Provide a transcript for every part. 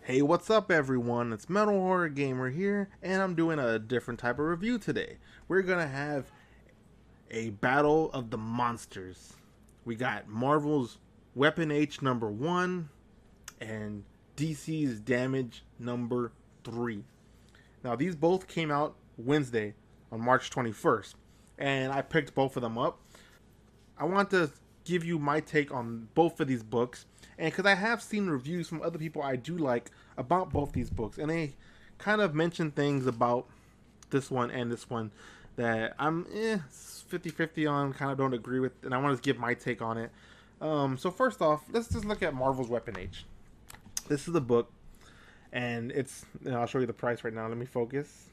Hey, what's up everyone? It's Metal Horror Gamer here, and I'm doing a different type of review today. We're gonna have a battle of the monsters. We got Marvel's Weapon H number 1 and DC's Damage number 3. Now, these both came out Wednesday on March 21st, and I picked both of them up. I want to give you my take on both of these books, and because I have seen reviews from other people I do like about both these books, and they kind of mention things about this one and this one that I'm 50-50 on, kind of don't agree with, and I want to give my take on it. So first off, let's just look at Marvel's Weapon H. This is the book, and it's, I'll show you the price right now. Let me focus.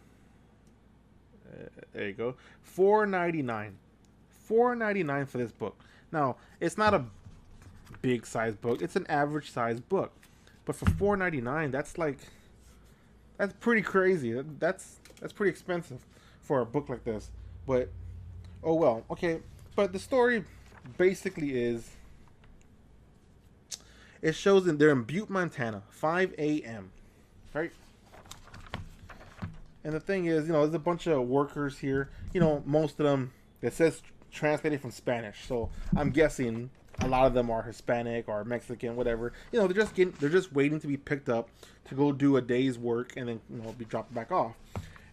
There you go. $4.99. $4.99 for this book. Now, it's not a big size book. It's an average size book. But for $4.99, that's pretty crazy. That's pretty expensive for a book like this. But oh well. Okay, but the story basically is, it shows they're in Butte, Montana, 5 a.m. Right? And the thing is, there's a bunch of workers here. Most of them, it says translated from Spanish, so I'm guessing a lot of them are Hispanic or Mexican, whatever. They're just waiting to be picked up to go do a day's work and then be dropped back off.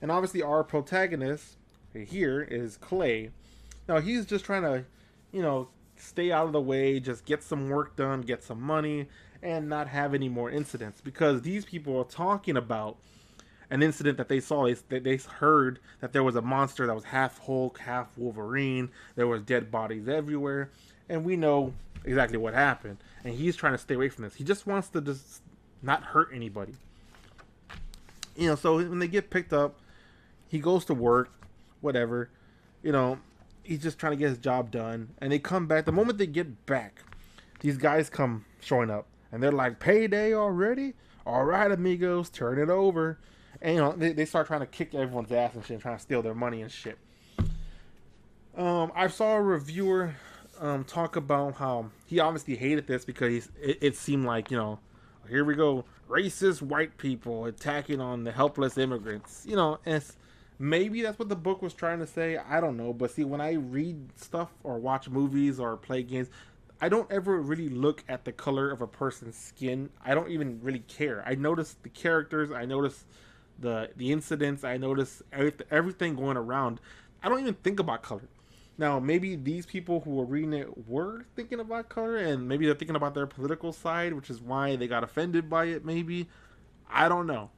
And obviously, our protagonist here is Clay. Now he's just trying to, stay out of the way, just get some work done, get some money, and not have any more incidents, because these people are talking about an incident that they saw. They heard that there was a monster that was half Hulk, half Wolverine. There was dead bodies everywhere, and we know exactly what happened. And he's trying to stay away from this. He just wants to just not hurt anybody. So when they get picked up, he goes to work, whatever. He's just trying to get his job done. And they come back. The moment they get back, these guys come showing up, and they're like, "Payday already? All right, amigos, turn it over." And they start trying to kick everyone's ass and shit, trying to steal their money and shit. I saw a reviewer talk about how he obviously hated this because it seemed like, here we go, racist white people attacking on the helpless immigrants. And maybe that's what the book was trying to say. I don't know. But see, when I read stuff or watch movies or play games, I don't ever really look at the color of a person's skin. I don't even really care. I notice the characters. I notice the incidents. I notice everything going around. I don't even think about color. Now, maybe these people who were reading it were thinking about color, and maybe they're thinking about their political side, which is why they got offended by it, maybe. I don't know.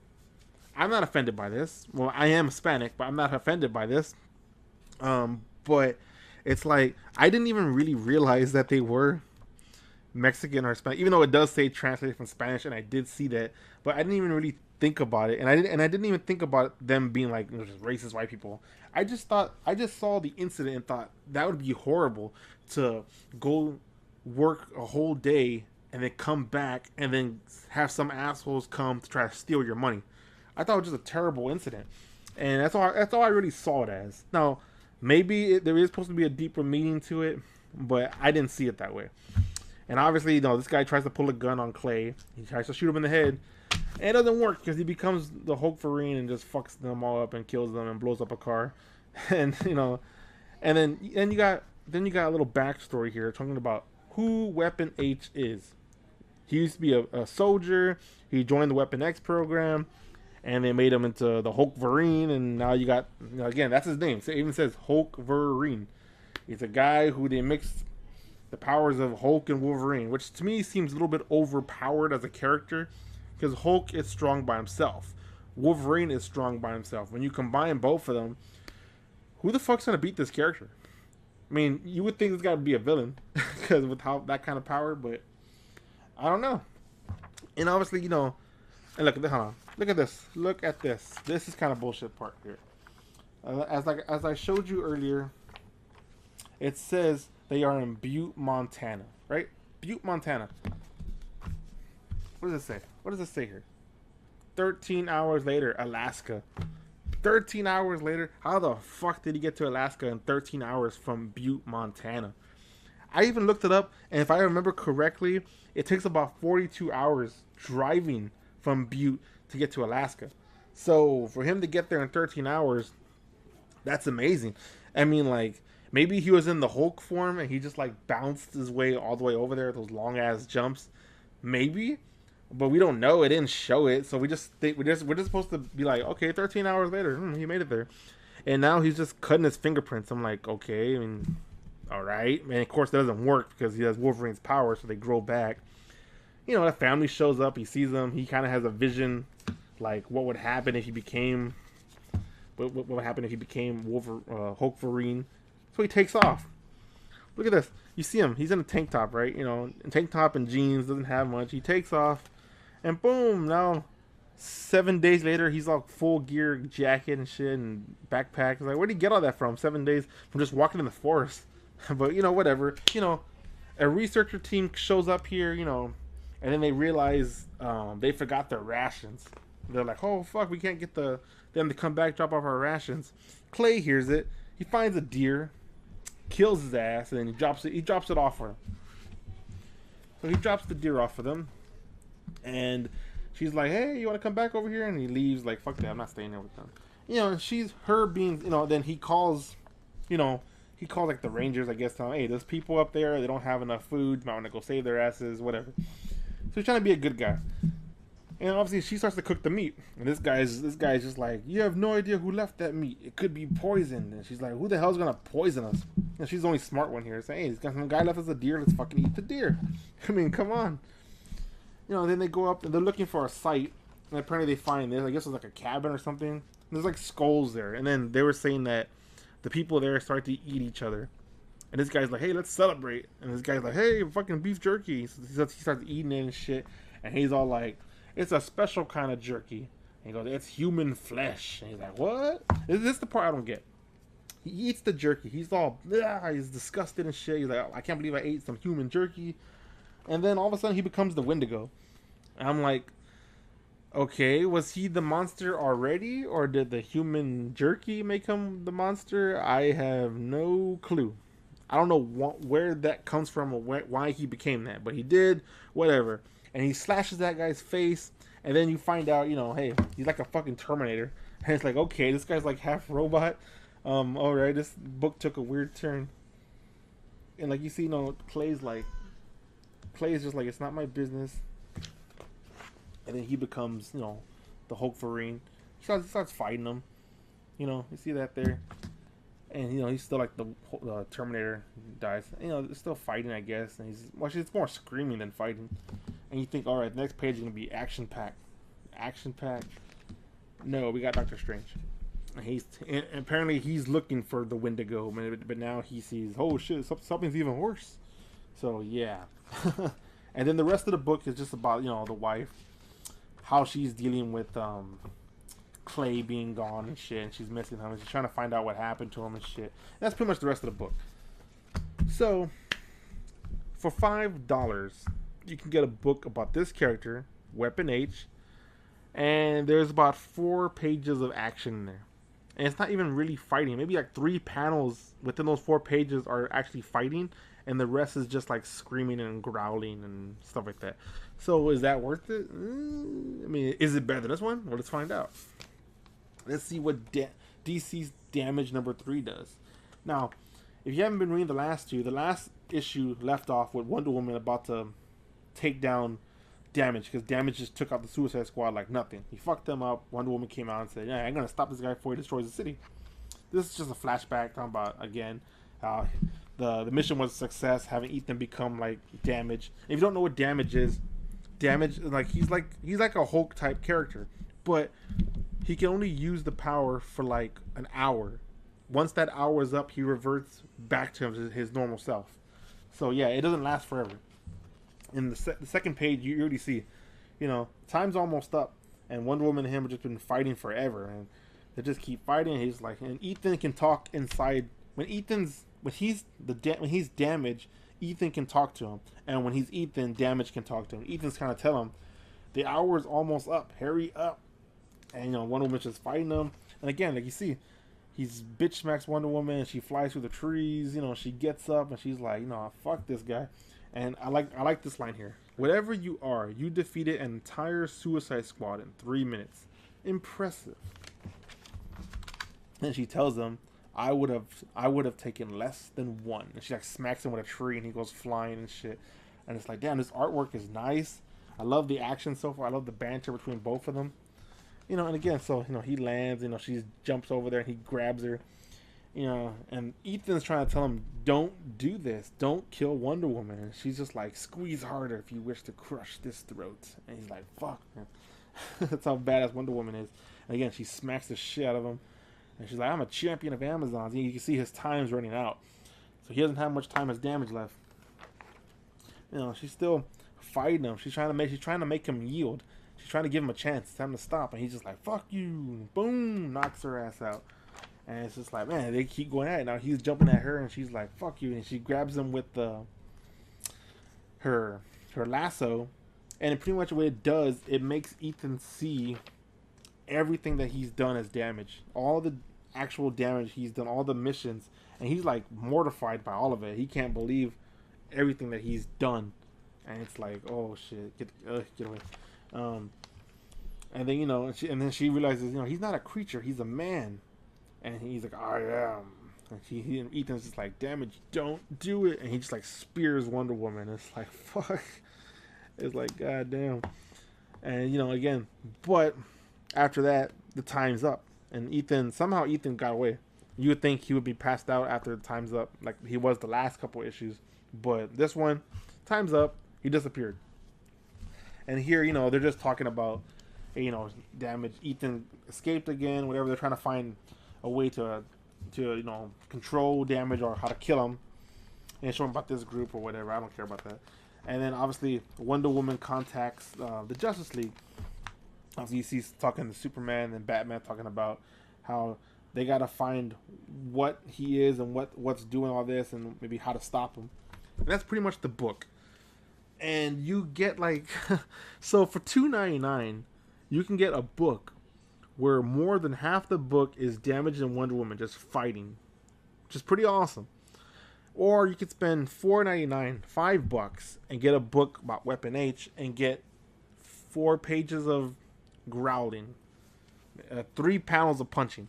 I'm not offended by this. Well, I am Hispanic, but I'm not offended by this. But it's like, I didn't even really realize that they were Mexican or Spanish, even though it does say translated from Spanish, and I did see that, but I didn't even really think about it, and I didn't even think about them being like just racist white people. I just saw the incident and thought that would be horrible, to go work a whole day and then come back and then have some assholes come to try to steal your money. I thought it was just a terrible incident, and that's all I really saw it as. Now, maybe there is supposed to be a deeper meaning to it, but I didn't see it that way. And obviously, this guy tries to pull a gun on Clay. He tries to shoot him in the head. And it doesn't work because he becomes the Hulkverine and just fucks them all up and kills them and blows up a car. And and then you got a little backstory here talking about who Weapon H is. He used to be a soldier. He joined the Weapon X program, and they made him into the Hulkverine. And now you got, again, that's his name. So it even says Hulkverine. He's a guy who they mixed the powers of Hulk and Wolverine, which to me seems a little bit overpowered as a character, because Hulk is strong by himself. Wolverine is strong by himself. When you combine both of them, who the fuck's gonna beat this character? I mean, you would think it's got to be a villain, because with how that kind of power, but I don't know. And obviously, and look at this. Look at this. This is kind of bullshit part here. As I showed you earlier, it says they are in Butte, Montana, right? Butte, Montana. What does it say? What does it say here? 13 hours later, Alaska. 13 hours later? How the fuck did he get to Alaska in 13 hours from Butte, Montana? I even looked it up, and if I remember correctly, it takes about 42 hours driving from Butte to get to Alaska. So for him to get there in 13 hours, that's amazing. I mean, like, maybe he was in the Hulk form and he just like bounced his way all the way over there, those long ass jumps. Maybe, but we don't know. It didn't show it, so we just think we're just supposed to be like, okay, 13 hours later, he made it there, and now he's just cutting his fingerprints. I'm like, okay, I mean, all right, and of course that doesn't work because he has Wolverine's power, so they grow back. You know, the family shows up. He sees them. He kind of has a vision, like what would happen if he became, what would happen if he became Hulkverine. So he takes off. Look at this. You see him. He's in a tank top, right? You know, tank top and jeans. Doesn't have much. He takes off, and boom! Now, 7 days later, he's all full gear, jacket and shit, and backpack. It's like, where'd he get all that from? 7 days from just walking in the forest. But you know, whatever. You know, a researcher team shows up here. You know, and then they realize they forgot their rations. They're like, oh fuck, we can't get them to come back, drop off our rations. Clay hears it. He finds a deer, kills his ass, and then he drops it off for him. So he drops the deer off for them, and she's like, hey, you want to come back over here? And he leaves like, fuck that, I'm not staying there with them. You know, and her being, you know, then he calls, you know, like the rangers, I guess, telling, hey, there's people up there, they don't have enough food, might want to go save their asses, whatever. So he's trying to be a good guy. And obviously she starts to cook the meat. And this guy's just like, you have no idea who left that meat. It could be poisoned. And she's like, who the hell's gonna poison us? And she's the only smart one here, saying, hey, some guy left us a deer, let's fucking eat the deer. I mean, come on. You know, then they go up and they're looking for a site. And apparently they find this, I guess it's like a cabin or something. And there's like skulls there. And then they were saying that the people there start to eat each other. And this guy's like, hey, let's celebrate. And this guy's like, hey, fucking beef jerky. So he starts eating it and shit. And he's all like, it's a special kind of jerky. And he goes, it's human flesh. And he's like, what? This is the part I don't get. He eats the jerky. He's all, he's disgusted and shit. He's like, oh, I can't believe I ate some human jerky. And then all of a sudden he becomes the Wendigo. And I'm like, okay, was he the monster already? Or did the human jerky make him the monster? I have no clue. I don't know where that comes from or why he became that. But he did, whatever. And he slashes that guy's face, and then you find out, you know, hey, he's like a fucking Terminator. And it's like, okay, this guy's like half robot. Alright, this book took a weird turn. And like you see, you know, Clay's just like, it's not my business. And then he becomes, you know, the Hulkverine. He starts fighting him. You know, you see that there. And, you know, he's still like the Terminator dies. You know, they're still fighting, I guess. And it's more screaming than fighting. And you think, all right, the next page is going to be action-packed. Action-packed? No, we got Doctor Strange. And apparently he's looking for the Wendigo, but now he sees, oh shit, something's even worse. So, yeah. And then the rest of the book is just about, you know, the wife. How she's dealing with Clay being gone and shit. And she's missing him. And she's trying to find out what happened to him and shit. That's pretty much the rest of the book. So, for $5... you can get a book about this character, Weapon H, and there's about 4 pages of action in there. And it's not even really fighting. Maybe like 3 panels within those 4 pages are actually fighting, and the rest is just like screaming and growling and stuff like that. So is that worth it? I mean, is it better than this one? Well, let's find out. Let's see what DC's Damage number 3 does. Now, if you haven't been reading the last 2, the last issue left off with Wonder Woman about to take down Damage, because Damage just took out the Suicide Squad like nothing. He fucked them up. Wonder Woman came out and said, yeah, I'm gonna stop this guy before he destroys the city. This is just a flashback talking about, again, how the mission was a success, having Ethan become like Damage. If you don't know what Damage is, Damage, like he's like a Hulk type character, but he can only use the power for like an hour. Once that hour is up, he reverts back to his normal self. So yeah, it doesn't last forever. In the second page, you already see, you know, time's almost up, and Wonder Woman and him have just been fighting forever, and they just keep fighting. And he's like, and Ethan can talk inside when he's Damage, Ethan can talk to him, and when he's Ethan, Damage can talk to him. Ethan's kind of tell him, the hour is almost up, hurry up, and you know, Wonder Woman's just fighting him, and again, like you see, he's bitch smacks Wonder Woman, and she flies through the trees. You know, she gets up and she's like, you know, fuck this guy. And I like this line here. Whatever you are, you defeated an entire Suicide Squad in 3 minutes. Impressive. And she tells him, I would have taken less than one. And she like smacks him with a tree and he goes flying and shit. And it's like, damn, this artwork is nice. I love the action so far. I love the banter between both of them. And again, so he lands. She jumps over there and he grabs her. And Ethan's trying to tell him, don't do this. Don't kill Wonder Woman. And she's just like, squeeze harder if you wish to crush this throat. And he's like, fuck, man. That's how badass Wonder Woman is. And again, she smacks the shit out of him. And she's like, I'm a champion of Amazons. And you can see his time's running out. So he doesn't have much time as damage left. She's still fighting him. She's trying to make him yield. She's trying to give him a chance. It's time to stop. And he's just like, fuck you. Boom. Knocks her ass out. And it's just like, man, they keep going at it. Now he's jumping at her, and she's like, fuck you. And she grabs him with her lasso. And pretty much what it does, it makes Ethan see everything that he's done as damage. All the actual damage he's done, all the missions. And he's like mortified by all of it. He can't believe everything that he's done. And it's like, oh shit, get away. And then, and then she realizes, he's not a creature, he's a man. And he's like, I am. And Ethan's just like, damn it, don't do it. And he just like spears Wonder Woman. It's like, fuck. It's like, god damn. And again, but after that, the time's up. And somehow Ethan got away. You would think he would be passed out after the time's up, like he was the last couple issues. But this one, time's up, he disappeared. And here, they're just talking about, damage. Ethan escaped again, whatever. They're trying to find a way to control damage or how to kill him, and show him about this group or whatever. I don't care about that. And then obviously Wonder Woman contacts the Justice League. Obviously you see talking to Superman and Batman talking about how they gotta find what he is and what's doing all this and maybe how to stop him. And that's pretty much the book. And you get like so for $2.99 you can get a book where more than half the book is Damage and Wonder Woman just fighting, which is pretty awesome. Or you could spend $4.99, $5, and get a book about Weapon H and get 4 pages of growling, 3 panels of punching.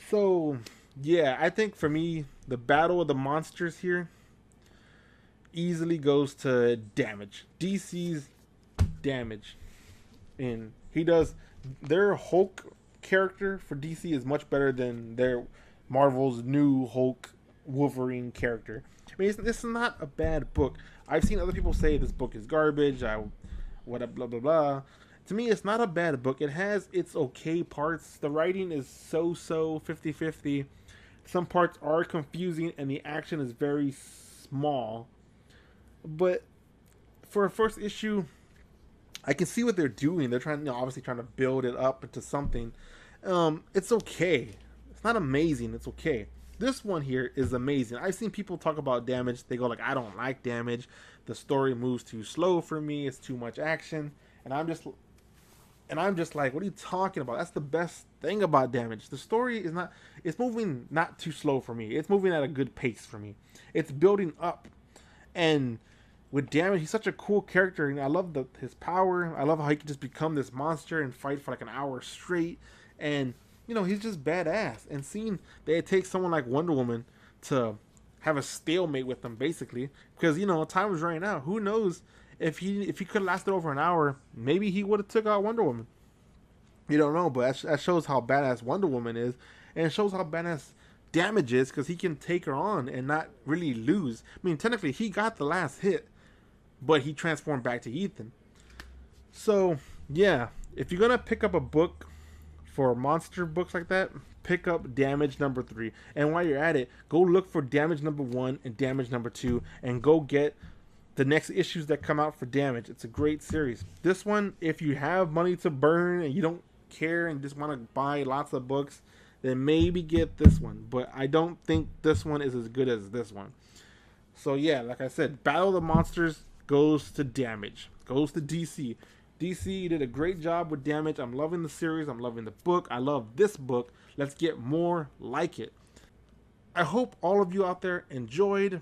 So yeah, I think for me the battle of the monsters here easily goes to Damage. DC's Damage, and he does. Their Hulk character for DC is much better than their Marvel's new Hulk Wolverine character. I mean, this is not a bad book. I've seen other people say this book is garbage. Blah blah blah. To me, it's not a bad book. It has its okay parts. The writing is so 50-50. Some parts are confusing, and the action is very small. But for a first issue, I can see what they're doing. They're obviously trying to build it up into something. It's okay. It's not amazing. It's okay. This one here is amazing. I've seen people talk about Damage. They go like, I don't like Damage. The story moves too slow for me. It's too much action. And I'm just like, what are you talking about? That's the best thing about Damage. The story is not. It's moving not too slow for me. It's moving at a good pace for me. It's building up, and with Damage, he's such a cool character, and I love his power. I love how he can just become this monster and fight for like an hour straight, and he's just badass. And seeing that it takes someone like Wonder Woman to have a stalemate with them, basically, because time was running out. Who knows if he could have lasted over an hour? Maybe he would have took out Wonder Woman. You don't know, but that shows how badass Wonder Woman is, and it shows how badass Damage is, because he can take her on and not really lose. I mean, technically, he got the last hit, but he transformed back to Ethan. So, yeah, if you're going to pick up a book for monster books like that, pick up Damage number 3. And while you're at it, go look for Damage number 1 and Damage number 2, and go get the next issues that come out for Damage. It's a great series. This one, if you have money to burn and you don't care and just want to buy lots of books, then maybe get this one. But I don't think this one is as good as this one. So yeah, like I said, Battle of the Monsters goes to Damage. Goes to DC. DC did a great job with Damage. I'm loving the series. I'm loving the book. I love this book. Let's get more like it. I hope all of you out there enjoyed.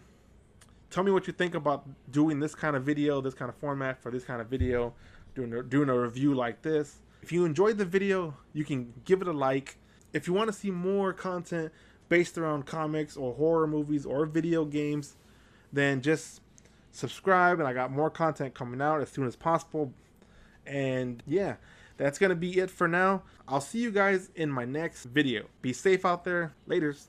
Tell me what you think about doing this kind of video, this kind of format for this kind of video, doing a review like this. If you enjoyed the video, you can give it a like. If you want to see more content based around comics or horror movies or video games, then just subscribe, and I got more content coming out as soon as possible. And yeah, that's going to be it for now. I'll see you guys in my next video. Be safe out there. Laters.